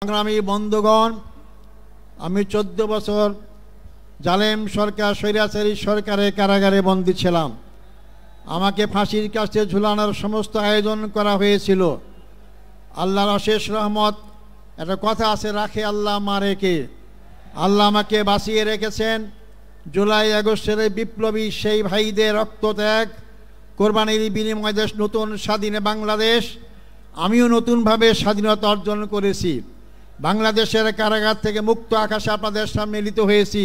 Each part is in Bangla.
সংগ্রামী বন্ধুগণ, আমি 14 বছর জালেম সরকার স্বৈরাচারী সরকারের কারাগারে বন্দী ছিলাম। আমাকে ফাঁসির কাছে ঝুলানোর সমস্ত আয়োজন করা হয়েছিল। আল্লাহর অশেষ রহমত। একটা কথা আছে, রাখে আল্লাহ মারে কে। আল্লাহ আমাকে বাঁচিয়ে রেখেছেন। জুলাই আগস্টের বিপ্লবী সেই ভাইদের রক্তত্যাগ, কোরবানির বিনিময়ে দেশ নতুন স্বাধীন বাংলাদেশ। আমিও নতুনভাবে স্বাধীনতা অর্জন করেছি। বাংলাদেশের কারাগার থেকে মুক্ত আকাশে আপনাদের সামনে মিলিত হয়েছি।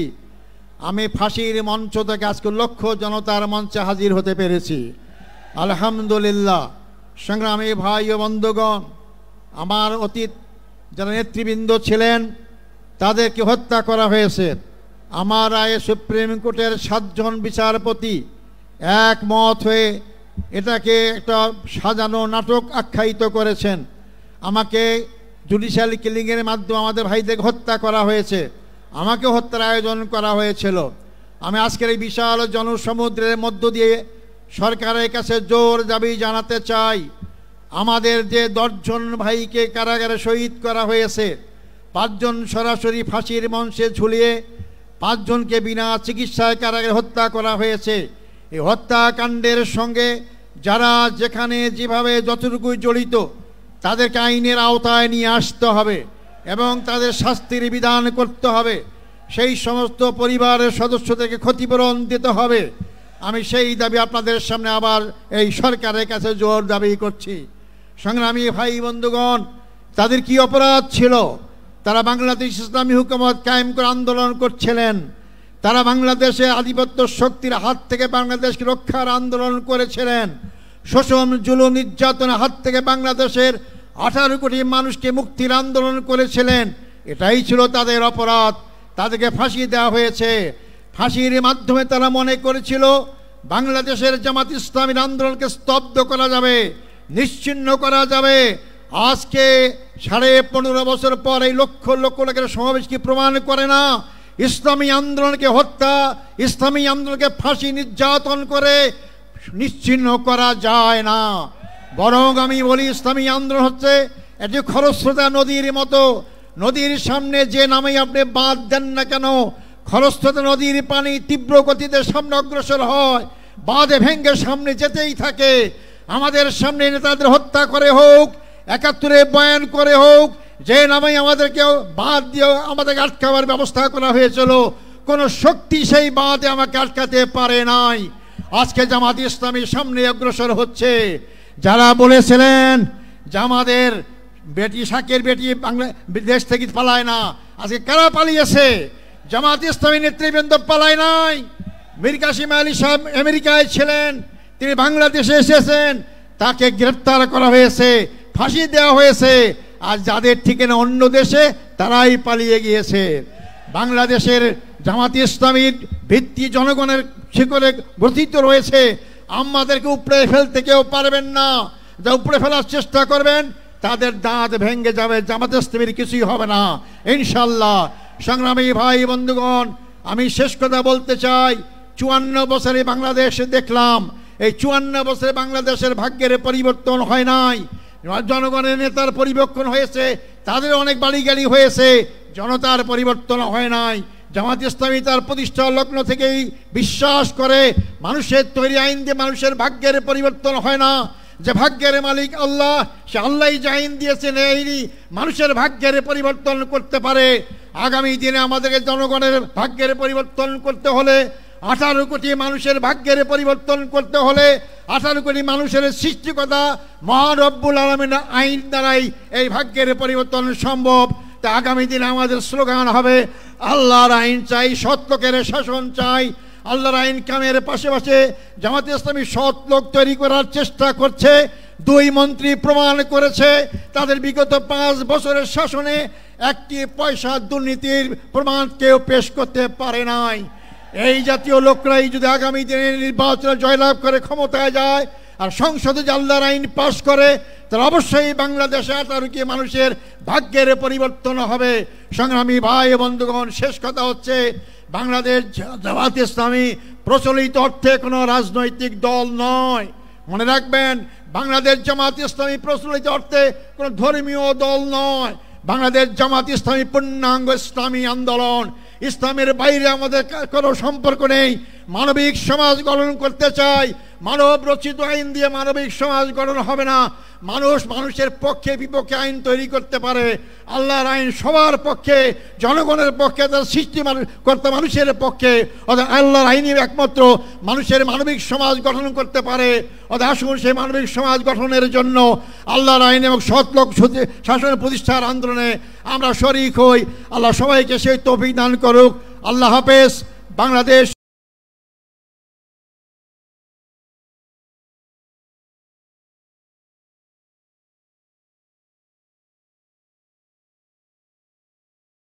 আমি ফাঁসির মঞ্চ থেকে আজকে লক্ষ জনতার মঞ্চে হাজির হতে পেরেছি, আলহামদুলিল্লাহ। সংগ্রামী ভাই ও বন্ধুগণ, আমার অতীত যারা নেতৃবৃন্দ ছিলেন তাদেরকে হত্যা করা হয়েছে। আমার রায়ে সুপ্রিম কোর্টের 7 জন বিচারপতি একমত হয়ে এটাকে একটা সাজানো নাটক আখ্যায়িত করেছেন। আমাকে জুডিশিয়াল কিলিংয়ের মাধ্যমে আমাদের ভাইদেরকে হত্যা করা হয়েছে, আমাকে হত্যার আয়োজন করা হয়েছিল। আমি আজকের এই বিশাল জনসমুদ্রের মধ্য দিয়ে সরকারের কাছে জোর দাবি জানাতে চাই, আমাদের যে 10 জন ভাইকে কারাগারে শহীদ করা হয়েছে, 5 জন সরাসরি ফাঁসির মঞ্চে ঝুলিয়ে 5 জনকে বিনা চিকিৎসায় কারাগারে হত্যা করা হয়েছে। এই হত্যাকাণ্ডের সঙ্গে যারা যেখানে যেভাবে যতটুকু জড়িত তাদেরকে আইনের আওতায় নিয়ে আসতে হবে এবং তাদের শাস্তির বিধান করতে হবে। সেই সমস্ত পরিবারের সদস্যদেরকে ক্ষতিপূরণ দিতে হবে। আমি সেই দাবি আপনাদের সামনে আবার এই সরকারের কাছে জোর দাবি করছি। সংগ্রামী ভাই বন্ধুগণ, তাদের কি অপরাধ ছিল? তারা বাংলাদেশ ইসলামী হুকুমত কায়েম করে আন্দোলন করছিলেন। তারা বাংলাদেশে আধিপত্য শক্তির হাত থেকে বাংলাদেশকে রক্ষার আন্দোলন করেছিলেন। শোষণ জুলুম নির্যাতনের হাত থেকে বাংলাদেশের 18 কোটি মানুষকে মুক্তির আন্দোলন করেছিলেন। এটাই ছিল তাদের অপরাধ। তাদেরকে ফাঁসি দেওয়া হয়েছে। ফাঁসির মাধ্যমে তারা মনে করেছিল বাংলাদেশের জামাত ইসলামীর আন্দোলনকে স্তব্ধ করা যাবে, নিশ্চিহ্ন করা যাবে। আজকে 15.5 বছর পর এই লক্ষ লক্ষ লোকের সমাবেশ কি প্রমাণ করে না ইসলামী আন্দোলনকে হত্যা, ইসলামী আন্দোলনকে ফাঁসি নির্যাতন করে নিশ্চিহ্ন করা যায় না? বরং আমি বলি, ইসলামী আন্দোলন হচ্ছে এটি খরস্রোতা নদীর মতো। নদীর সামনে যে নামেই আপনি বাঁধ দেন না কেন, খরস্রোতা নদীর পানি তীব্র গতিতে সামনে অগ্রসর হয়, বাঁধে ভেঙ্গে সামনে যেতেই থাকে। আমাদের সামনে নেতাদের হত্যা করে হোক, 71-এ বয়ান করে হোক, যে নামেই আমাদেরকে বাঁধ দিয়ে আমাদেরকে আটকাবার ব্যবস্থা করা হয়েছিল, কোনো শক্তি সেই বাঁধে আমাকে আটকাতে পারে নাই। আজকে জামাত ইসলামী সামনে অগ্রসর হচ্ছে। যারা বলেছিলেন যে আমাদের বেটি শাকের বেটি বাংলাদেশ থেকে পালায় না, আজকে কারা পালিয়েছে? জামাত ইসলামী নেতৃবৃন্দ পালায় নাই। মীর কাসেম আলী সাহেব আমেরিকায় ছিলেন, তিনি বাংলাদেশে এসেছেন, তাকে গ্রেপ্তার করা হয়েছে, ফাঁসি দেওয়া হয়েছে। আর যাদের ঠিকানা অন্য দেশে, তারাই পালিয়ে গিয়েছে। বাংলাদেশের জামাত ইসলামীর ভিত্তি জনগণের শিকড়ে গ্রথিত রয়েছে। আমাদেরকে উপড়ে ফেলতে কেউ পারবেন না। যা উপড়ে ফেলার চেষ্টা করবেন তাদের দাঁত ভেঙে যাবে, জামাত ইসলামীর কিছুই হবে না ইনশাল্লাহ। সংগ্রামী ভাই বন্ধুগণ, আমি শেষ কথা বলতে চাই, 54 বছরে বাংলাদেশে দেখলাম, এই 54 বছরে বাংলাদেশের ভাগ্যের পরিবর্তন হয় নাই। জনগণের নেতার পরিবর্তন হয়েছে, তাদের অনেক বাড়ি গাড়ি হয়েছে, জনতার পরিবর্তন হয় নাই। জামাত ইসলামী তার প্রতিষ্ঠা লগ্ন থেকেই বিশ্বাস করে মানুষের তৈরি আইন দিয়ে মানুষের ভাগ্যের পরিবর্তন হয় না। যে ভাগ্যের মালিক আল্লাহ, সে আল্লাহই যে আইন দিয়েছেন এই মানুষের ভাগ্যের পরিবর্তন করতে পারে। আগামী দিনে আমাদেরকে জনগণের ভাগ্যের পরিবর্তন করতে হলে, 18 কোটি মানুষের ভাগ্যের পরিবর্তন করতে হলে, 18 কোটি মানুষের সৃষ্টিকর্তা মহান রব্বুল আলামিনের আইন দ্বারাই এই ভাগ্যের পরিবর্তন সম্ভব। তা আগামী দিনে আমাদের স্লোগান হবে, আল্লাহর আইন চাই, সৎ লোকের শাসন চাই। আল্লাহর আইন কামের পাশাপাশি জামাত ইসলামী সৎ লোক তৈরি করার চেষ্টা করছে। 2 মন্ত্রী প্রমাণ করেছে তাদের বিগত 5 বছরের শাসনে একটি পয়সা দুর্নীতির প্রমাণ কেউ পেশ করতে পারে নাই। এই জাতীয় লোকরাই যদি আগামী দিনে নির্বাচনে জয়লাভ করে ক্ষমতায় যায় আর সংসদে যে আল্লাহর আইন পাশ করে, তাহলে অবশ্যই বাংলাদেশে 18 কোটি মানুষের ভাগ্যের পরিবর্তন হবে। সংগ্রামী ভাই বন্ধুগণ, শেষ কথা হচ্ছে, বাংলাদেশ জামাত ইসলামী প্রচলিত অর্থে কোনো রাজনৈতিক দল নয়। মনে রাখবেন, বাংলাদেশ জামাত ইসলামী প্রচলিত অর্থে কোনো ধর্মীয় দল নয়। বাংলাদেশ জামাত ইসলামী পূর্ণাঙ্গ ইসলামী আন্দোলন, ইসলামের বাইরে আমাদের কোনো সম্পর্ক নেই। মানবিক সমাজ গঠন করতে চাই। মানব রচিত আইন দিয়ে মানবিক সমাজ গঠন হবে না। মানুষ মানুষের পক্ষে বিপক্ষে আইন তৈরি করতে পারে। আল্লাহর আইন সবার পক্ষে, জনগণের পক্ষে, তার সৃষ্টিকর্তা মানুষের পক্ষে। অর্থাৎ আল্লাহর আইনই একমাত্র মানুষের মানবিক সমাজ গঠন করতে পারে। অর্থাৎ আসুন সেই মানবিক সমাজ গঠনের জন্য আল্লাহর আইন এবং সৎলোক শাসন প্রতিষ্ঠার আন্দোলনে আমরা শরীক হই। আল্লাহ সবাইকে সেই তৌফিক দান করুক। আল্লাহ হাফেজ। বাংলাদেশ।